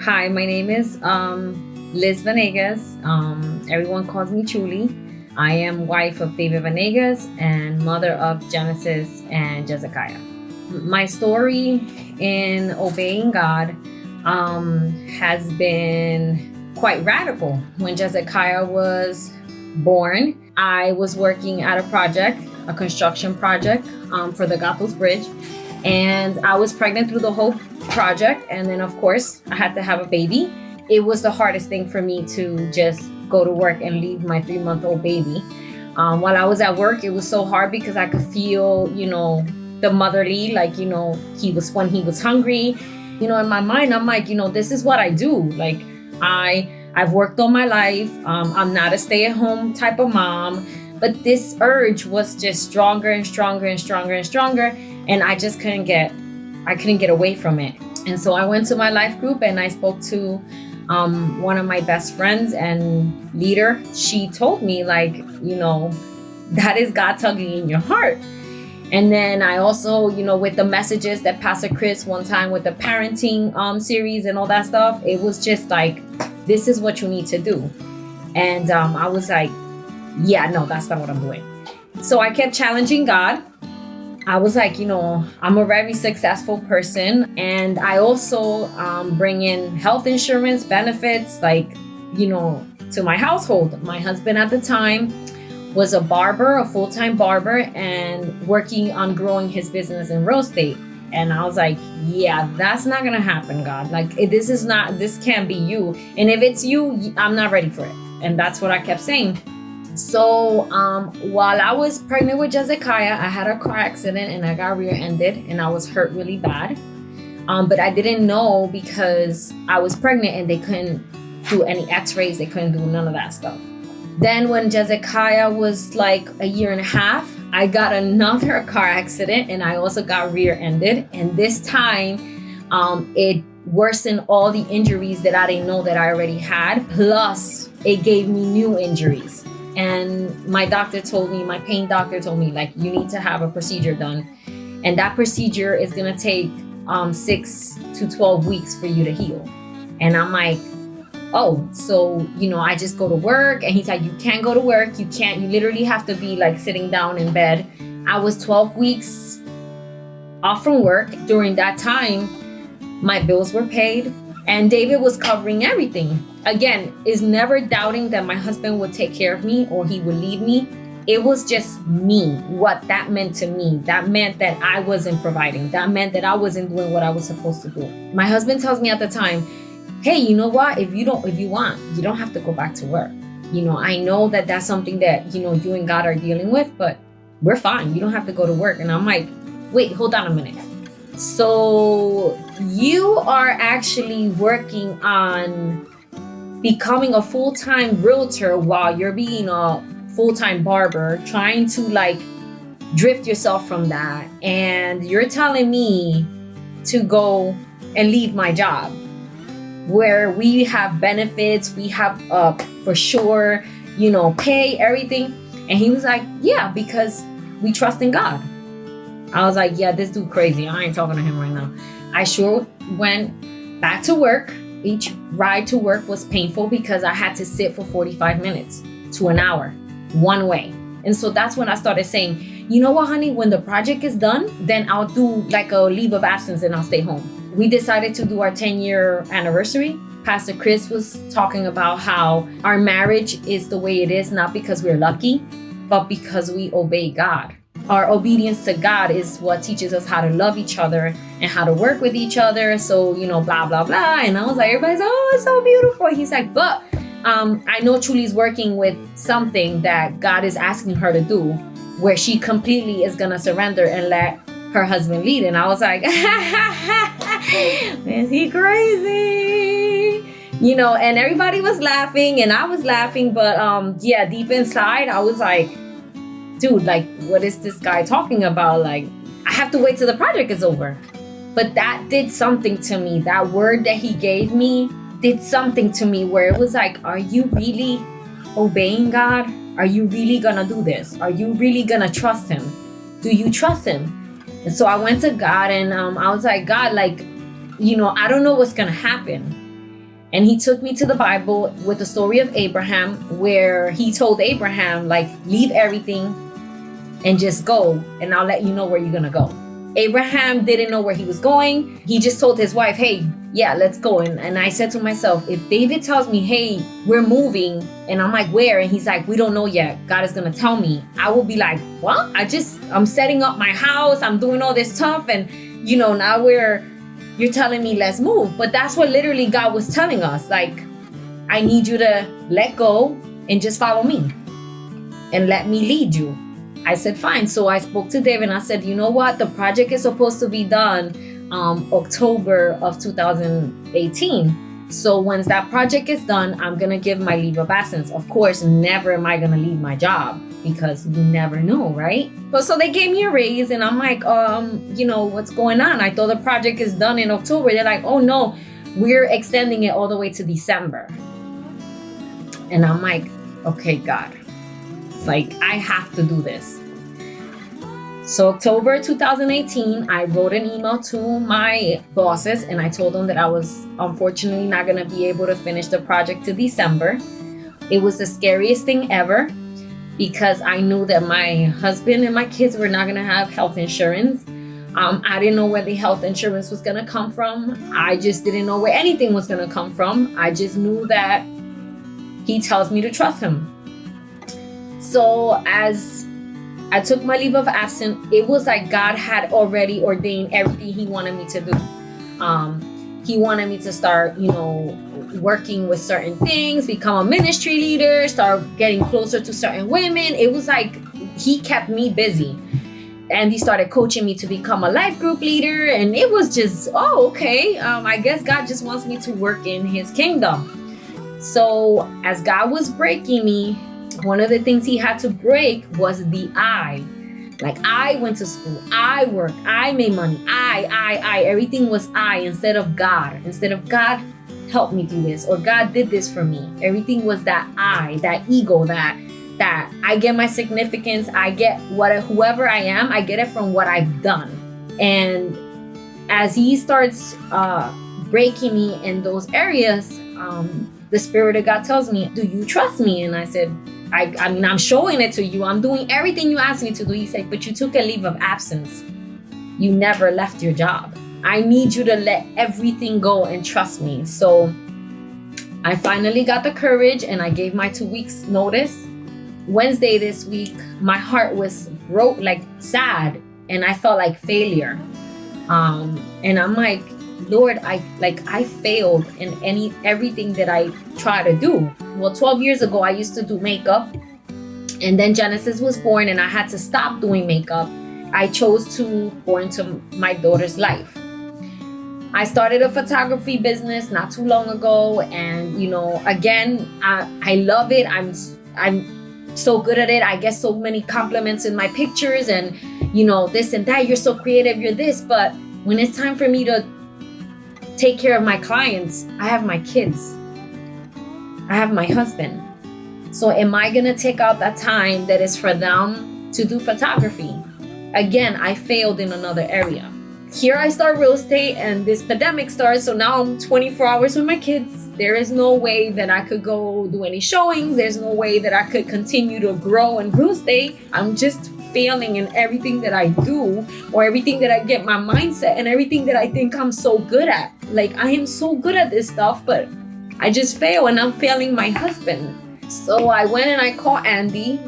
Hi, my name is Liz Vanegas. Everyone calls me Chuly. I am wife of David Vanegas and mother of Genesis and Jezkiah. My story in obeying God has been quite radical. When Jezkiah was born, I was working at a construction project for the Gatos Bridge, and I was pregnant through the whole project. And then, of course, I had to have a baby. It was the hardest thing for me to just go to work and leave my 3-month-old baby. While I was at work, it was so hard because I could feel, the motherly, when he was hungry, in my mind, I'm like, this is what I do. Like, I've worked all my life. I'm not a stay-at-home type of mom, but this urge was just stronger and stronger and stronger and stronger. And I just couldn't get away from it. And so I went to my life group and I spoke to one of my best friends and leader. She told me, that is God tugging in your heart. And then I also, with the messages that Pastor Chris one time with the parenting series and all that stuff, it was just like, this is what you need to do. And I was like, yeah, no, that's not what I'm doing. So I kept challenging God. I was like, I'm a very successful person. And I also bring in health insurance benefits, to my household. My husband at the time was a barber, a full-time barber, and working on growing his business in real estate. And I was like, yeah, that's not going to happen, God. This can't be you. And if it's you, I'm not ready for it. And that's what I kept saying. So while I was pregnant with Jezkiah, I had a car accident and I got rear-ended and I was hurt really bad. But I didn't know because I was pregnant and they couldn't do any x-rays. They couldn't do none of that stuff. Then when Jezkiah was like a year and a half, I got another car accident and I also got rear-ended. And this time it worsened all the injuries that I didn't know that I already had. Plus it gave me new injuries. And my pain doctor told me, you need to have a procedure done. And that procedure is going to take 6 to 12 weeks for you to heal. And I'm like, oh, so, I just go to work. And he's like, you can't go to work. You literally have to be sitting down in bed. I was 12 weeks off from work. During that time, my bills were paid and David was covering everything. Again, is never doubting that my husband would take care of me or he would leave me. It was just me, what that meant to me. That meant that I wasn't providing. That meant that I wasn't doing what I was supposed to do. My husband tells me at the time, hey, you know what? If you want, you don't have to go back to work. I know that that's something that, you and God are dealing with, but we're fine. You don't have to go to work. And I'm like, wait, hold on a minute. So you are actually working on becoming a full-time realtor while you're being a full-time barber, trying to drift yourself from that. And you're telling me to go and leave my job where we have benefits, we have for sure, pay, everything. And he was like, yeah, because we trust in God. I was like, yeah, this dude crazy. I ain't talking to him right now. I sure went back to work. Each ride to work was painful because I had to sit for 45 minutes to an hour one way. And so that's when I started saying, you know what, honey, when the project is done, then I'll do a leave of absence and I'll stay home. We decided to do our 10-year anniversary. Pastor Chris was talking about how our marriage is the way it is, not because we're lucky, but because we obey God. Our obedience to God is what teaches us how to love each other and how to work with each other. So, blah, blah, blah. And I was like, everybody's like, oh, it's so beautiful. He's like, but I know Chuly's working with something that God is asking her to do where she completely is going to surrender and let her husband lead. And I was like, is he crazy? And everybody was laughing and I was laughing. But deep inside, I was like, dude, what is this guy talking about? I have to wait till the project is over. But that did something to me. That word that he gave me did something to me where it was like, are you really obeying God? Are you really gonna do this? Are you really gonna trust him? Do you trust him? And so I went to God and I was like, God, I don't know what's gonna happen. And he took me to the Bible with the story of Abraham, where he told Abraham, like, leave everything and just go, and I'll let you know where you're gonna go. Abraham didn't know where he was going. He just told his wife, hey, yeah, let's go. And I said to myself, if David tells me, hey, we're moving, and I'm like, where? And he's like, we don't know yet. God is gonna tell me. I will be like, what? I'm setting up my house. I'm doing all this stuff. And, now you're telling me let's move. But that's what literally God was telling us. Like, I need you to let go and just follow me and let me lead you. I said, fine. So I spoke to David and I said, you know what? The project is supposed to be done October of 2018. So once that project is done, I'm going to give my leave of absence. Of course, never am I going to leave my job, because you never know, right? But so they gave me a raise and I'm like, what's going on? I thought the project is done in October. They're like, oh no, we're extending it all the way to December. And I'm like, okay, God, it's like, I have to do this. So October 2018, I wrote an email to my bosses and I told them that I was unfortunately not going to be able to finish the project to December. It was the scariest thing ever, because I knew that my husband and my kids were not going to have health insurance. I didn't know where the health insurance was going to come from. I just didn't know where anything was going to come from. I just knew that he tells me to trust him. So as I took my leave of absence, it was like God had already ordained everything he wanted me to do. He wanted me to start, working with certain things, become a ministry leader, start getting closer to certain women. It was like he kept me busy. And he started coaching me to become a life group leader. And it was just, okay. I guess God just wants me to work in his kingdom. So as God was breaking me, one of the things he had to break was the I. Like, I went to school, I worked, I made money, I, everything was I instead of God. Instead of God helped me do this, or God did this for me. Everything was that I, that ego, that I get my significance, I get whoever I am, I get it from what I've done. And as he starts breaking me in those areas, the Spirit of God tells me, do you trust me? And I said, I mean, I'm showing it to you. I'm doing everything you asked me to do. He said, but you took a leave of absence. You never left your job. I need you to let everything go and trust me. So I finally got the courage and I gave my 2 weeks notice. Wednesday this week, my heart was broke, like sad, and I felt like failure. And I'm like, Lord, I failed in everything that I try to do. Well, 12 years ago, I used to do makeup, and then Genesis was born and I had to stop doing makeup. I chose to pour into my daughter's life. I started a photography business not too long ago, and again, I love it. I'm so good at it. I get so many compliments in my pictures and this and that. You're so creative, you're this. But when it's time for me to take care of my clients, I have my kids, I have my husband. So am I gonna take out that time that is for them to do photography? Again, I failed in another area. Here I start real estate and this pandemic starts, so now I'm 24 hours with my kids. There is no way that I could go do any showings. There's no way that I could continue to grow in real estate. I'm just failing in everything that I do, or everything that I get my mindset, and everything that I think I'm so good at. Like, I am so good at this stuff, but I just fail, and I'm failing my husband. So I went and I called Andy.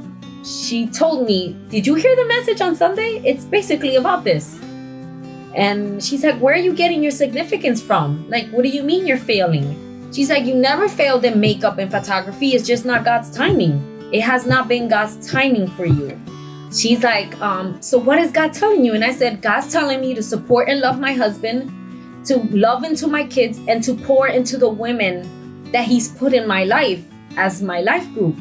She told me, did you hear the message on Sunday? It's basically about this. And she's like, where are you getting your significance from? Like, what do you mean you're failing? She's like, you never failed in makeup and photography. It's just not God's timing. It has not been God's timing for you. She's like, so what is God telling you? And I said, God's telling me to support and love my husband, to love into my kids, and to pour into the women that he's put in my life as my life group.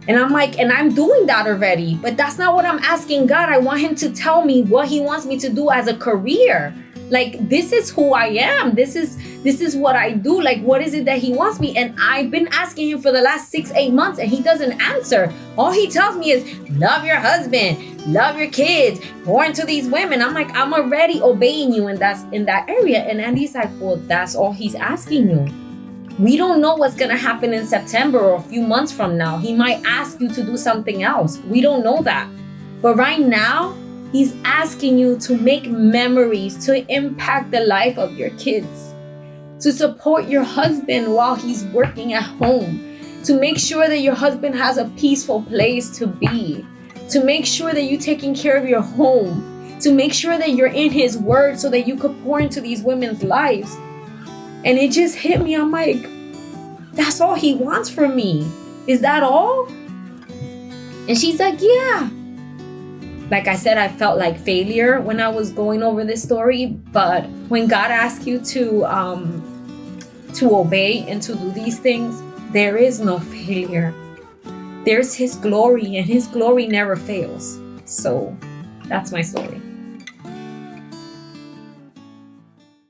And I'm like, and I'm doing that already, but that's not what I'm asking God. I want him to tell me what he wants me to do as a career. Like, this is who I am. This is what I do. Like, what is it that he wants me? And I've been asking him for the last 6-8 months and he doesn't answer. All he tells me is, love your husband, love your kids, pour into these women. I'm like, I'm already obeying you in that area. And Andy's like, well, that's all he's asking you. We don't know what's going to happen in September or a few months from now. He might ask you to do something else. We don't know that. But right now, he's asking you to make memories, to impact the life of your kids, to support your husband while he's working at home, to make sure that your husband has a peaceful place to be, to make sure that you're taking care of your home, to make sure that you're in his word so that you could pour into these women's lives. And it just hit me. I'm like, that's all he wants from me. Is that all? And she's like, yeah. Like I said, I felt like failure when I was going over this story. But when God asks you to obey and to do these things, there is no failure. There's his glory, and his glory never fails. So that's my story.